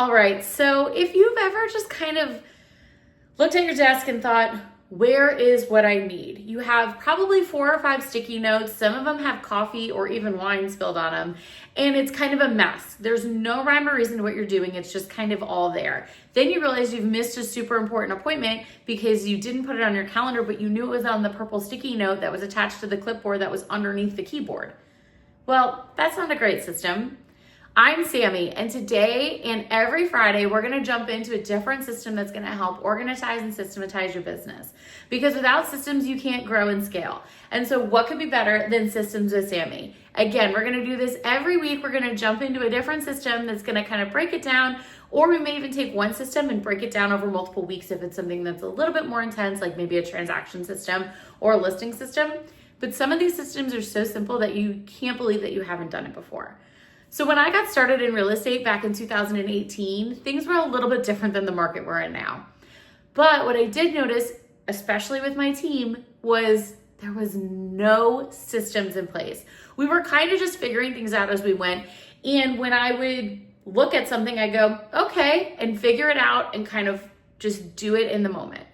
All right, so if you've ever just kind of looked at your desk and thought, where is what I need? You have probably 4 or 5 sticky notes. Some of them have coffee or even wine spilled on them, and it's kind of a mess. There's no rhyme or reason to what you're doing. It's just kind of all there. Then you realize you've missed a super important appointment because you didn't put it on your calendar, but you knew it was on the purple sticky note that was attached to the clipboard that was underneath the keyboard. Well, that's not a great system. I'm Sammy, and today and every Friday, we're going to jump into a different system that's going to help organize and systematize your business. Because without systems, you can't grow and scale. And so what could be better than systems with Sammy? Again, we're going to do this every week. We're going to jump into a different system that's going to kind of break it down, or we may even take one system and break it down over multiple weeks if it's something that's a little bit more intense, like maybe a transaction system or a listing system. But some of these systems are so simple that you can't believe that you haven't done it before. So when I got started in real estate back in 2018, things were a little bit different than the market we're in now. But what I did notice, especially with my team, was there was no systems in place. We were kind of just figuring things out as we went. And when I would look at something, I go, okay, and figure it out and kind of just do it in the moment.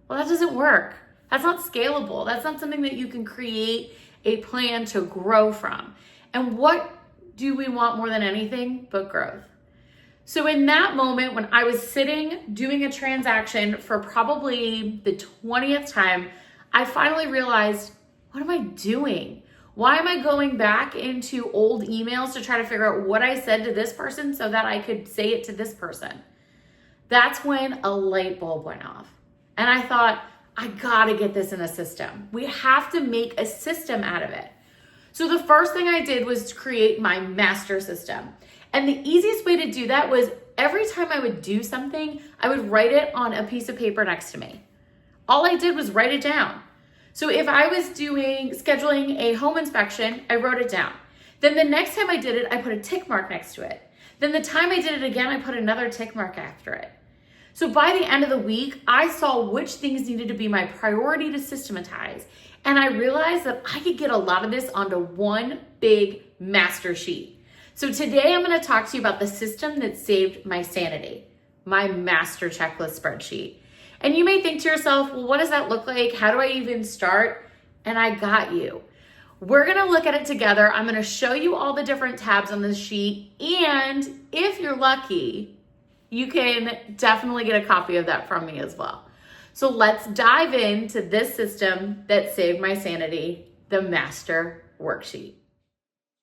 Well, that doesn't work. That's not scalable. That's not something that you can create a plan to grow from. And what do we want more than anything but growth? So in that moment, when I was sitting doing a transaction for probably the 20th time, I finally realized, what am I doing? Why am I going back into old emails to try to figure out what I said to this person so that I could say it to this person? That's when a light bulb went off. And I thought, I gotta get this in a system. We have to make a system out of it. So the first thing I did was to create my master system. And the easiest way to do that was every time I would do something, I would write it on a piece of paper next to me. All I did was write it down. So if I was scheduling a home inspection, I wrote it down. Then the next time I did it, I put a tick mark next to it. Then the time I did it again, I put another tick mark after it. So by the end of the week, I saw which things needed to be my priority to systematize. And I realized that I could get a lot of this onto one big master sheet. So today I'm going to talk to you about the system that saved my sanity, my master checklist spreadsheet. And you may think to yourself, well, what does that look like? How do I even start? And I got you. We're going to look at it together. I'm going to show you all the different tabs on this sheet. And if you're lucky, you can definitely get a copy of that from me as well. So let's dive into this system that saved my sanity, the master worksheet.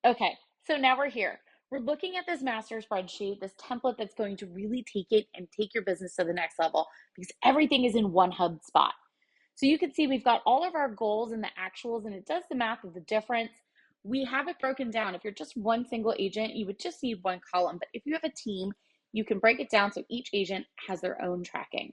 Okay, so now we're here. We're looking at this master spreadsheet, this template that's going to really take it and take your business to the next level because everything is in one hub spot. So you can see we've got all of our goals and the actuals, and it does the math of the difference. We have it broken down. If you're just one single agent, you would just need one column. But if you have a team, you can break it down so each agent has their own tracking.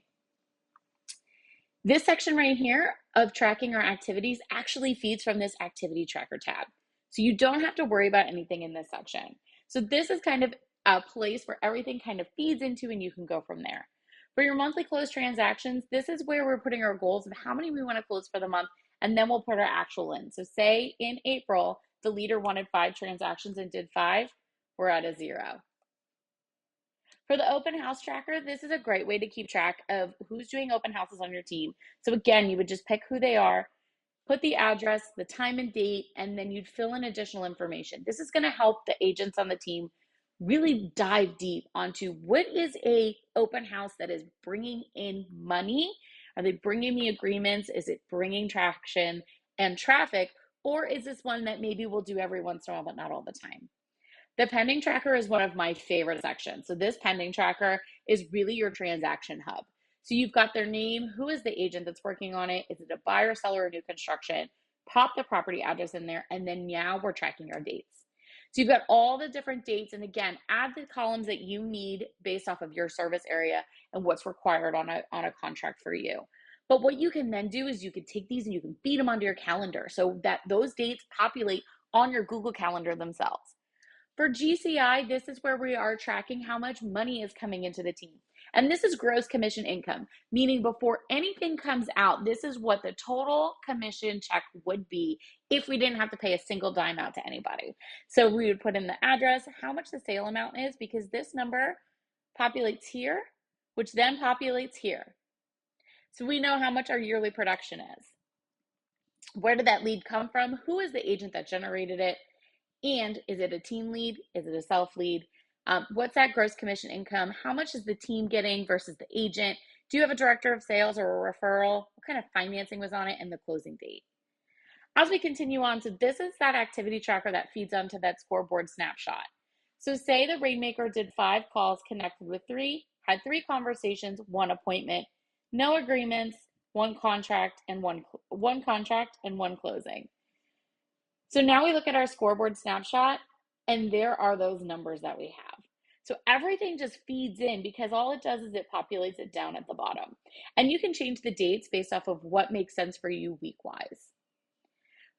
This section right here of tracking our activities actually feeds from this activity tracker tab. So you don't have to worry about anything in this section. So this is kind of a place where everything kind of feeds into and you can go from there. For your monthly close transactions, this is where we're putting our goals of how many we want to close for the month, and then we'll put our actual in. So say in April, the leader wanted 5 transactions and did 5, we're at a 0. For the open house tracker, this is a great way to keep track of who's doing open houses on your team. So again, you would just pick who they are, put the address, the time and date, and then you'd fill in additional information. This is going to help the agents on the team really dive deep onto what is a open house that is bringing in money. Are they bringing me agreements? Is it bringing traction and traffic? Or is this one that maybe we'll do every once in a while, but not all the time? The pending tracker is one of my favorite sections. So this pending tracker is really your transaction hub. So you've got their name, who is the agent that's working on it? Is it a buyer, seller, or new construction? Pop the property address in there, and then now we're tracking our dates. So you've got all the different dates, and again, add the columns that you need based off of your service area and what's required on a contract for you. But what you can then do is you can take these and you can feed them onto your calendar so that those dates populate on your Google Calendar themselves. For GCI, this is where we are tracking how much money is coming into the team. And this is gross commission income, meaning before anything comes out, this is what the total commission check would be if we didn't have to pay a single dime out to anybody. So we would put in the address, how much the sale amount is, because this number populates here, which then populates here. So we know how much our yearly production is. Where did that lead come from? Who is the agent that generated it? And is it a team lead? Is it a self lead? What's that gross commission income? How much is the team getting versus the agent? Do you have a director of sales or a referral? What kind of financing was on it? And the closing date. As we continue on, so this is that activity tracker that feeds onto that scoreboard snapshot. So say the Rainmaker did 5 calls, connected with 3, had 3 conversations, 1 appointment, no agreements, 1 contract, and one contract and 1 closing. So now we look at our scoreboard snapshot, and there are those numbers that we have. So everything just feeds in because all it does is it populates it down at the bottom. And you can change the dates based off of what makes sense for you week-wise.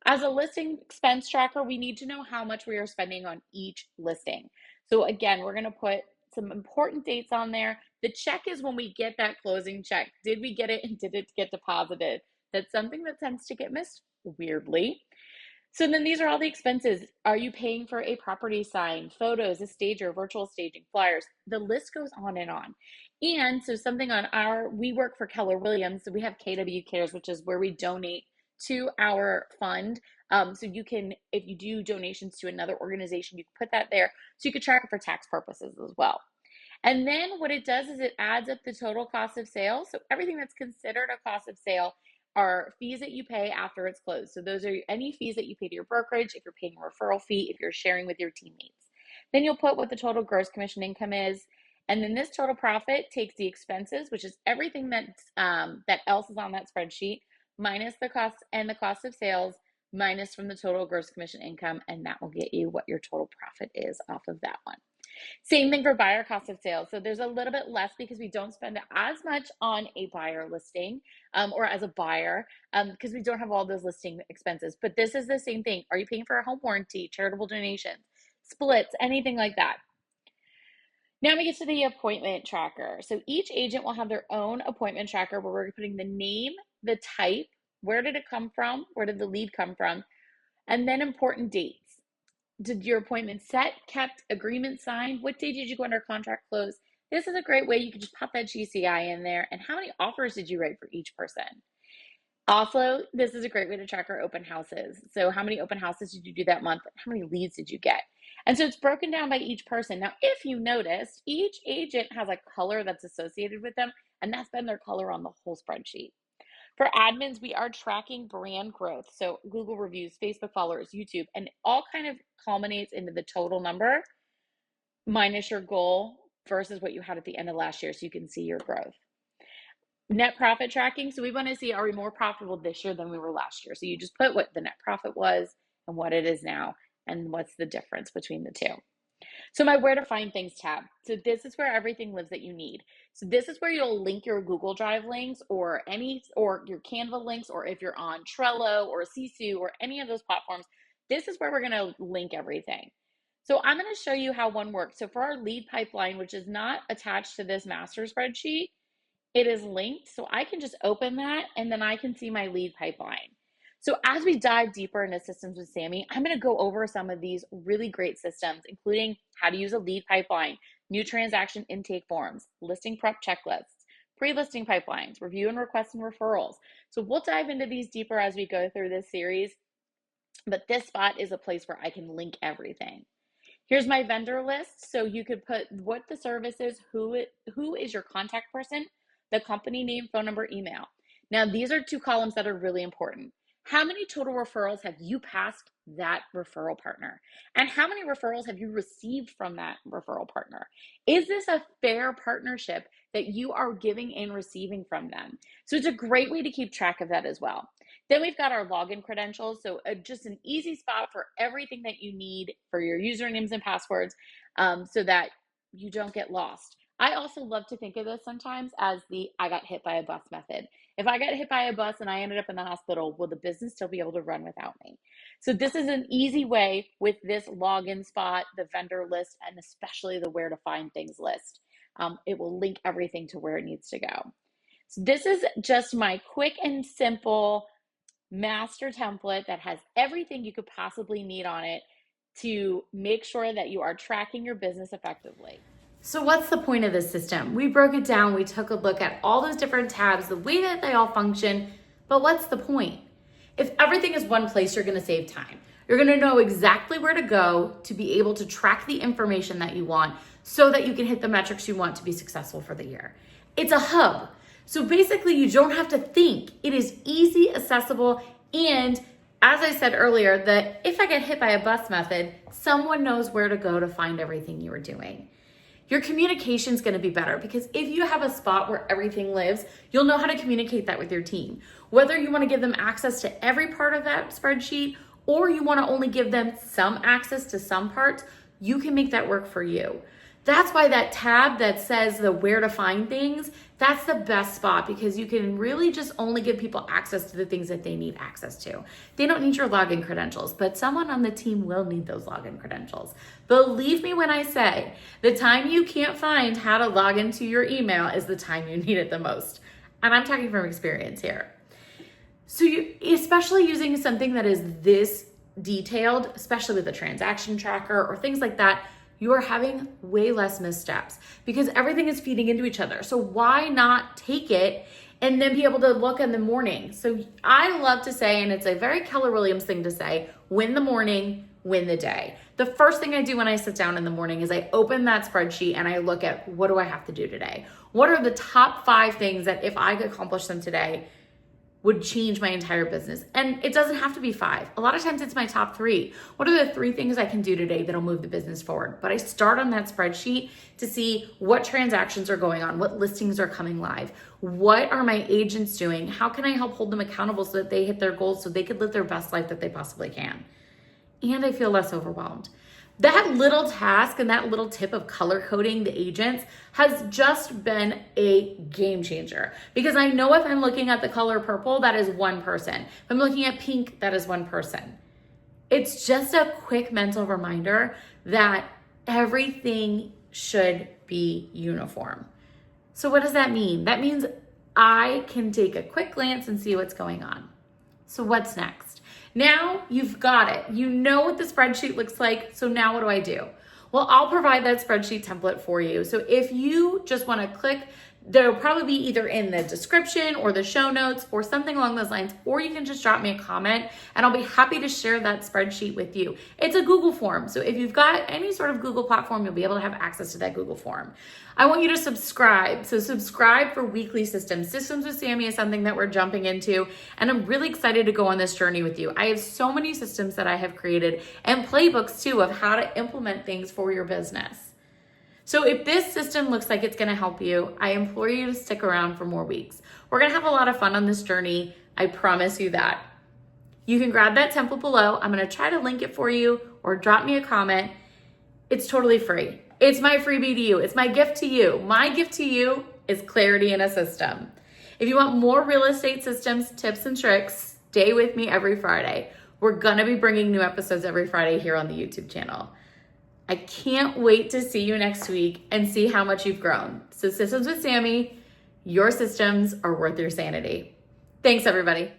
As a listing expense tracker, we need to know how much we are spending on each listing. So again, we're going to put some important dates on there. The check is when we get that closing check. Did we get it and did it get deposited? That's something that tends to get missed, weirdly. So then these are all the expenses. Are you paying for a property sign, photos, a stager, virtual staging, flyers? The list goes on and on. And so something on we work for Keller Williams, so we have KW Cares, which is where we donate to our fund. So you can, if you do donations to another organization, you can put that there so you can track it for tax purposes as well. And then what it does is it adds up the total cost of sale. So everything that's considered a cost of sale are fees that you pay after it's closed. So those are any fees that you pay to your brokerage, if you're paying a referral fee, if you're sharing with your teammates. Then you'll put what the total gross commission income is. And then this total profit takes the expenses, which is everything that else is on that spreadsheet, minus the cost and the cost of sales, minus from the total gross commission income, and that will get you what your total profit is off of that one. Same thing for buyer cost of sales. So there's a little bit less because we don't spend as much on a buyer listing or as a buyer because we don't have all those listing expenses. But this is the same thing. Are you paying for a home warranty, charitable donations, splits, anything like that? Now we get to the appointment tracker. So each agent will have their own appointment tracker where we're putting the name, the type, where did it come from, where did the lead come from, and then important dates. Did your appointment set, kept, agreement signed? What day did you go under contract close? This is a great way you can just pop that GCI in there. And how many offers did you write for each person? Also, this is a great way to track our open houses. So how many open houses did you do that month? How many leads did you get? And so it's broken down by each person. Now, if you noticed, each agent has a color that's associated with them, and that's been their color on the whole spreadsheet. For admins, we are tracking brand growth. So Google reviews, Facebook followers, YouTube, and all kind of culminates into the total number minus your goal versus what you had at the end of last year so you can see your growth. Net profit tracking. So we want to see, are we more profitable this year than we were last year? So you just put what the net profit was and what it is now and what's the difference between the two. So my where to find things tab. So this is where everything lives that you need. So this is where you'll link your Google Drive links or your Canva links, or if you're on Trello or Sisu or any of those platforms, this is where we're going to link everything. So I'm going to show you how one works. So for our lead pipeline, which is not attached to this master spreadsheet, it is linked. So I can just open that and then I can see my lead pipeline. So as we dive deeper into systems with Sammi, I'm going to go over some of these really great systems, including how to use a lead pipeline, new transaction intake forms, listing prep checklists, pre-listing pipelines, review and request and referrals. So we'll dive into these deeper as we go through this series, but this spot is a place where I can link everything. Here's my vendor list. So you could put what the service is, who is your contact person, the company name, phone number, email. Now, these are 2 columns that are really important. How many total referrals have you passed that referral partner? And how many referrals have you received from that referral partner? Is this a fair partnership that you are giving and receiving from them? So it's a great way to keep track of that as well. Then we've got our login credentials. So just an easy spot for everything that you need for your usernames and passwords so that you don't get lost. I also love to think of this sometimes as the I got hit by a bus method. If I got hit by a bus and I ended up in the hospital, will the business still be able to run without me? So this is an easy way with this login spot, the vendor list, and especially the where to find things list. It will link everything to where it needs to go. So this is just my quick and simple master template that has everything you could possibly need on it to make sure that you are tracking your business effectively. So what's the point of this system? We broke it down, we took a look at all those different tabs, the way that they all function, but what's the point? If everything is one place, you're gonna save time. You're gonna know exactly where to go to be able to track the information that you want so that you can hit the metrics you want to be successful for the year. It's a hub. So basically you don't have to think. It is easy, accessible, and as I said earlier, that if I get hit by a bus method, someone knows where to go to find everything you are doing. Your communication is going to be better because if you have a spot where everything lives, you'll know how to communicate that with your team. Whether you want to give them access to every part of that spreadsheet or you want to only give them some access to some parts, you can make that work for you. That's why that tab that says the where to find things, that's the best spot because you can really just only give people access to the things that they need access to. They don't need your login credentials, but someone on the team will need those login credentials. Believe me when I say the time you can't find how to log into your email is the time you need it the most. And I'm talking from experience here. So especially using something that is this detailed, especially with a transaction tracker or things like that, you are having way less missteps because everything is feeding into each other. So why not take it and then be able to look in the morning? So I love to say, and it's a very Keller Williams thing to say, win the morning, win the day. The first thing I do when I sit down in the morning is I open that spreadsheet and I look at what do I have to do today? What are the top 5 things that if I could accomplish them today would change my entire business? And it doesn't have to be 5. A lot of times it's my top 3. What are the 3 things I can do today that'll move the business forward? But I start on that spreadsheet to see what transactions are going on, what listings are coming live, what are my agents doing, how can I help hold them accountable so that they hit their goals so they could live their best life that they possibly can. And I feel less overwhelmed. That little task and that little tip of color coding the agents has just been a game changer because I know if I'm looking at the color purple, that is one person. If I'm looking at pink, that is one person. It's just a quick mental reminder that everything should be uniform. So what does that mean? That means I can take a quick glance and see what's going on. So what's next? Now you've got it. You know what the spreadsheet looks like. So now what do I do? Well, I'll provide that spreadsheet template for you. So if you just want to click, there'll probably be either in the description or the show notes or something along those lines, or you can just drop me a comment and I'll be happy to share that spreadsheet with you. It's a Google form. So if you've got any sort of Google platform, you'll be able to have access to that Google form. I want you to subscribe. So subscribe for weekly systems. Systems with Sammi is something that we're jumping into, and I'm really excited to go on this journey with you. I have so many systems that I have created and playbooks too of how to implement things for your business. So if this system looks like it's gonna help you, I implore you to stick around for more weeks. We're gonna have a lot of fun on this journey. I promise you that. You can grab that template below. I'm gonna try to link it for you or drop me a comment. It's totally free. It's my freebie to you. It's my gift to you. My gift to you is clarity in a system. If you want more real estate systems, tips, and tricks, stay with me every Friday. We're gonna be bringing new episodes every Friday here on the YouTube channel. I can't wait to see you next week and see how much you've grown. So Systems with Sammi, your systems are worth your sanity. Thanks, everybody.